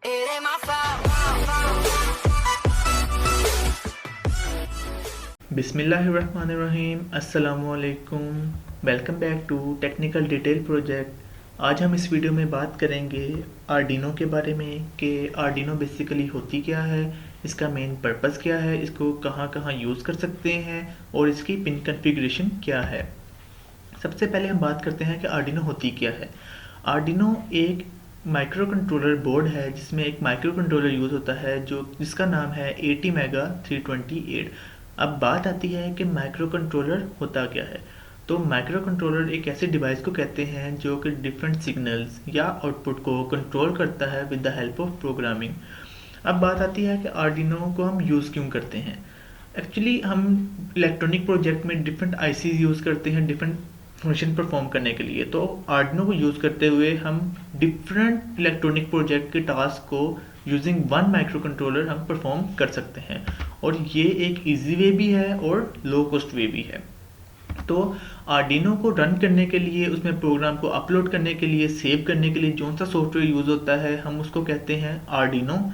It ain't my fault. बिस्मिल्लाहिर्रहमानिर्रहीम, अस्सलामुअलैकुम। Welcome back to technical detail project. आज हम इस वीडियो में बात करेंगे आर्डिनो के बारे में कि आर्डिनो बेसिकली होती क्या है, इसका मेन पर्पस क्या है, इसको कहाँ कहाँ यूज़ कर सकते हैं और इसकी पिन कॉन्फ़िगरेशन क्या है। सबसे पहले हम बात करते हैं कि आर्डिनो होती क्या है। आर्डिनो एक माइक्रो कंट्रोलर बोर्ड है जिसमें एक माइक्रो कंट्रोलर यूज़ होता है जिसका नाम है ATmega 328। अब बात आती है कि माइक्रो कंट्रोलर होता क्या है। तो माइक्रो कंट्रोलर एक ऐसे डिवाइस को कहते हैं जो कि डिफरेंट सिग्नल्स या आउटपुट को कंट्रोल करता है with the help of programming. अब बात आती है कि आर्डिनो को हम यूज़ क्यों करते हैं। एक्चुअली हम इलेक्ट्रॉनिक प्रोजेक्ट में डिफरेंट आईसीज यूज़ करते हैं डिफरेंट फंक्शन परफॉर्म करने के लिए। तो आर्डिनो को यूज़ करते हुए हम डिफरेंट इलेक्ट्रॉनिक प्रोजेक्ट के टास्क को यूजिंग वन माइक्रो कंट्रोलर हम परफॉर्म कर सकते हैं, और ये एक इजी वे भी है और लो कॉस्ट वे भी है। तो आर्डिनो को रन करने के लिए, उसमें प्रोग्राम को अपलोड करने के लिए, सेव करने के लिए जो सा सॉफ्टवेयर यूज़ होता है हम उसको कहते हैं आर्डिनो।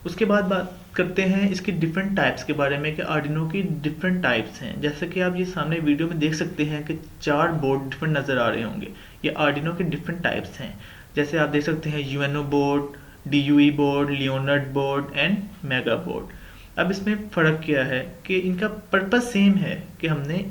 उसके बाद बात करते हैं इसकी डिफरेंट टाइप्स के बारे में कि आर्डिनो की डिफरेंट टाइप्स हैं। जैसे कि आप ये सामने वीडियो में देख सकते हैं कि 4 बोर्ड डिफरेंट नज़र आ रहे होंगे। ये आर्डिनो के डिफरेंट टाइप्स हैं। जैसे आप देख सकते हैं UNO board, DUE board, Leonard board and mega board. अब इसमें फ़र्क क्या है कि इनका पर्पस सेम है कि हमने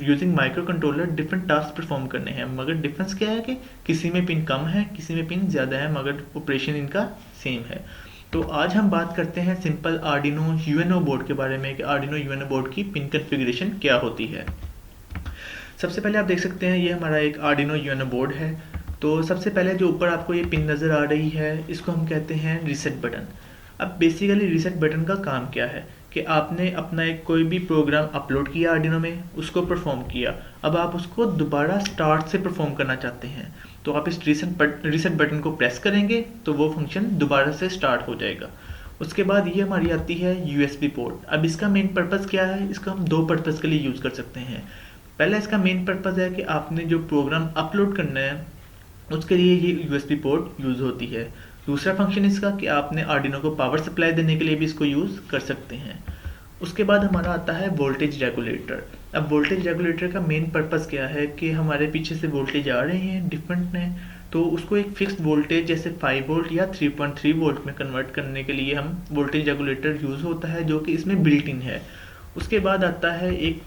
using micro controller different task perform करने हैं, मगर डिफरेंस क्या है कि किसी में पिन कम है, किसी में पिन ज़्यादा है, मगर ऑपरेशन इनका सेम है। तो आज हम बात करते हैं सिंपल आर्डिनो UNO बोर्ड के बारे में कि आर्डिनो UNO बोर्ड की पिन कॉन्फ़िगरेशन क्या होती है। सबसे पहले आप देख सकते हैं ये हमारा एक आर्डिनो UNO बोर्ड है। तो सबसे पहले जो ऊपर आपको ये पिन नज़र आ रही है इसको हम कहते हैं रीसेट बटन। अब बेसिकली रीसेट बटन का काम क्या है कि आपने अपना एक कोई भी प्रोग्राम अपलोड किया आर्डिनो में, उसको परफॉर्म किया, अब आप उसको दोबारा स्टार्ट से परफॉर्म करना चाहते हैं, तो आप इस रीसेट बटन को प्रेस करेंगे तो वो फंक्शन दोबारा से स्टार्ट हो जाएगा। उसके बाद ये हमारी आती है USB पोर्ट। अब इसका मेन पर्पज़ क्या है, इसको हम 2 पर्पज़ के लिए यूज़ कर सकते हैं। पहला इसका मेन पर्पज़ है कि आपने जो प्रोग्राम अपलोड करना है उसके लिए ये USB पोर्ट यूज़ होती है। दूसरा फंक्शन इसका कि आपने आर्डिनो को पावर सप्लाई देने के लिए भी इसको यूज़ कर सकते हैं। उसके बाद हमारा आता है वोल्टेज रेगुलेटर। अब वोल्टेज रेगुलेटर का मेन पर्पज़ क्या है कि हमारे पीछे से वोल्टेज आ रहे हैं डिफरेंट हैं, तो उसको एक फिक्स्ड वोल्टेज जैसे 5 वोल्ट या 3.3 वोल्ट में कन्वर्ट करने के लिए हम वोल्टेज रेगुलेटर यूज़ होता है जो कि इसमें बिल्ट इन है। उसके बाद आता है एक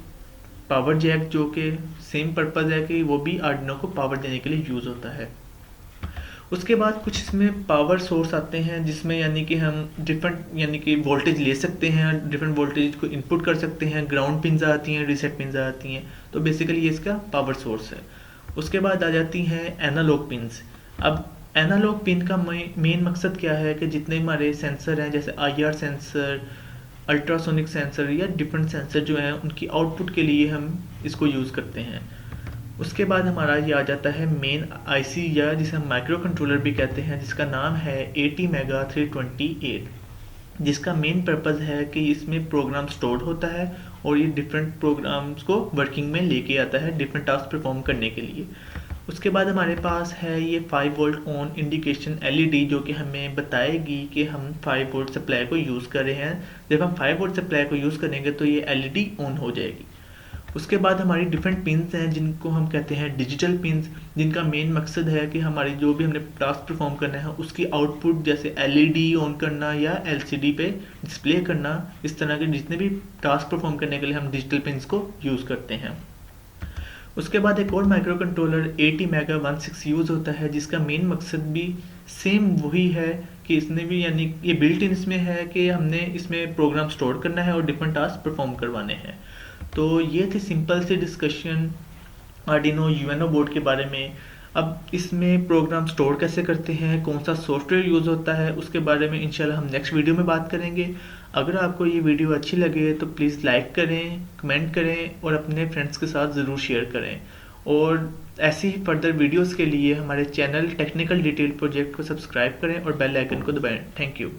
पावर जैक जो कि सेम पर्पज़ है कि वो भी आर्डिनो को पावर देने के लिए यूज़ होता है। उसके बाद कुछ इसमें पावर सोर्स आते हैं जिसमें यानी कि हम डिफरेंट यानी कि वोल्टेज ले सकते हैं, डिफरेंट वोल्टेज को इनपुट कर सकते हैं। ग्राउंड पिन्स आती हैं, रीसेट पिन्स आती हैं, तो बेसिकली ये इसका पावर सोर्स है। उसके बाद आ जाती हैं एनालॉग पिन्स। अब एनालॉग पिन का मेन मकसद क्या है कि जितने हमारे सेंसर हैं जैसे IR सेंसर, अल्ट्रासोनिक सेंसर या डिफरेंट सेंसर जो हैं उनकी आउटपुट के लिए हम इसको यूज़ करते हैं। उसके बाद हमारा ये आ जाता है मेन IC या जिसे हम माइक्रो कंट्रोलर भी कहते हैं, जिसका नाम है ATmega 328, जिसका मेन पर्पज़ है कि इसमें प्रोग्राम स्टोर्ड होता है और ये डिफरेंट प्रोग्राम्स को वर्किंग में लेके आता है डिफरेंट टास्क परफॉर्म करने के लिए। उसके बाद हमारे पास है ये 5 वोल्ट ऑन इंडिकेशन LED जो कि हमें बताएगी कि हम 5 वोल्ट सप्लाई को यूज़ कर रहे हैं। जब हम 5 वोल्ट सप्लाई को यूज़ करेंगे तो ये LED ऑन हो जाएगी। उसके बाद हमारी डिफरेंट पिन्स हैं जिनको हम कहते हैं डिजिटल पिन्स, जिनका मेन मकसद है कि हमारी जो भी हमने टास्क परफॉर्म करना है उसकी आउटपुट जैसे LED ऑन करना या LCD पे डिस्प्ले करना, इस तरह के जितने भी टास्क परफॉर्म करने के लिए हम डिजिटल पिन्स को यूज़ करते हैं। उसके बाद एक और माइक्रो कंट्रोलर ATmega 16 यूज़ होता है जिसका मेन मकसद भी सेम वही है कि इसने भी यानी ये बिल्ट इन इसमें है कि हमने इसमें प्रोग्राम स्टोर करना है और डिफरेंट टास्क परफॉर्म करवाने हैं। तो ये थी सिंपल सी डिस्कशन आर्डिनो UNO बोर्ड के बारे में। अब इसमें प्रोग्राम स्टोर कैसे करते हैं, कौन सा सॉफ्टवेयर यूज़ होता है, उसके बारे में इंशाल्लाह हम नेक्स्ट वीडियो में बात करेंगे। अगर आपको ये वीडियो अच्छी लगे तो प्लीज़ लाइक करें, कमेंट करें और अपने फ्रेंड्स के साथ ज़रूर शेयर करें। और ऐसी ही फर्दर वीडियोज़ के लिए हमारे चैनल टेक्निकल डिटेल प्रोजेक्ट को सब्सक्राइब करें और बेल आइकन को दबाएँ। Thank you.